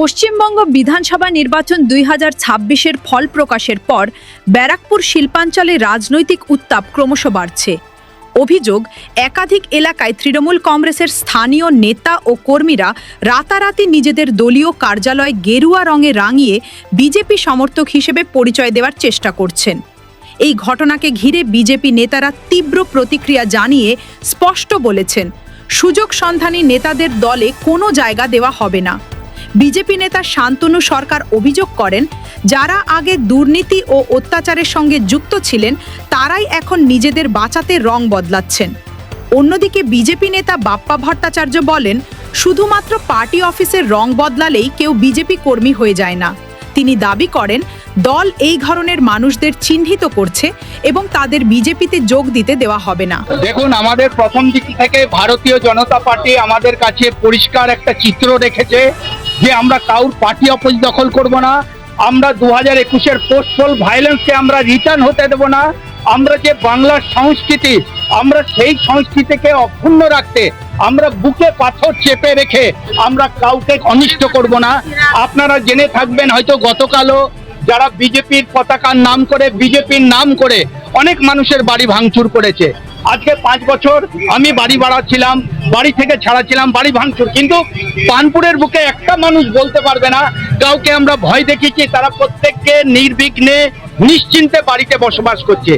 পশ্চিমবঙ্গ বিধানসভা নির্বাচন 2026-এর ফল প্রকাশের পর ব্যারাকপুর শিল্পাঞ্চলে রাজনৈতিক উত্তাপ ক্রমশ বাড়ছে। অভিযোগ, একাধিক এলাকায় তৃণমূল কংগ্রেসের স্থানীয় নেতা ও কর্মীরা রাতারাতি নিজেদের দলীয় কার্যালয় গেরুয়া রঙে রাঙিয়ে বিজেপি সমর্থক হিসেবে পরিচয় দেওয়ার চেষ্টা করছেন। এই ঘটনাকে ঘিরে বিজেপি নেতারা তীব্র প্রতিক্রিয়া জানিয়ে স্পষ্ট বলেছেন, সুযোগ সন্ধানী নেতাদের দলে কোনো জায়গা দেওয়া হবে না। বিজেপি নেতা শান্তনু সরকার অভিযোগ করেন, যারা আগে দুর্নীতি ও অত্যাচারের সঙ্গে যুক্ত ছিলেন তারাই এখন নিজেদের বাঁচাতে রং বদলাচ্ছেন। অন্যদিকে বিজেপি নেতা বাপ্পা ভট্টাচার্য বলেন, শুধুমাত্র পার্টি অফিসের রং বদলালেই কেউ বিজেপি কর্মী হয়ে যায় না। তিনি দাবি করেন, দল এই ধরনের মানুষদের চিহ্নিত করছে এবং তাদের বিজেপিতে যোগ দিতে দেওয়া হবে না। দেখুন, আমাদের প্রথম দিক থেকে ভারতীয় জনতা পার্টি আমাদের কাছে পরিষ্কার একটা চিত্র রেখেছে যে আমরা কাউর পার্টি অফিস দখল করব না। আমরা 2021-এর পোস্টপোল ভায়োলেন্সকে আমরা রিটার্ন হতে দেব না। আমরা যে বাংলার সংস্কৃতি, আমরা সেই সংস্কৃতিকে অক্ষুণ্ণ রাখতে আমরা বুকে পাথর চেপে রেখে আমরা কাউকে অনিষ্ট করব না। আপনারা জেনে থাকবেন, হয়তো গতকালও যারা বিজেপির পতাকার নাম করে, বিজেপির নাম করে অনেক মানুষের বাড়ি ভাঙচুর করেছে। আজকে 5 বছর আমি বাড়ি বাড়াচ্ছিলাম, বাড়ি থেকে ছাড়াচ্ছিলাম, বাড়ি ভাঙচুর, কিন্তু কানপুরের বুকে একটা মানুষ বলতে পারবে না কাউকে আমরা ভয় দেখিয়েছি। তারা প্রত্যেককে নির্বিঘ্নে নিশ্চিন্তে বাড়িতে বসবাস করছে।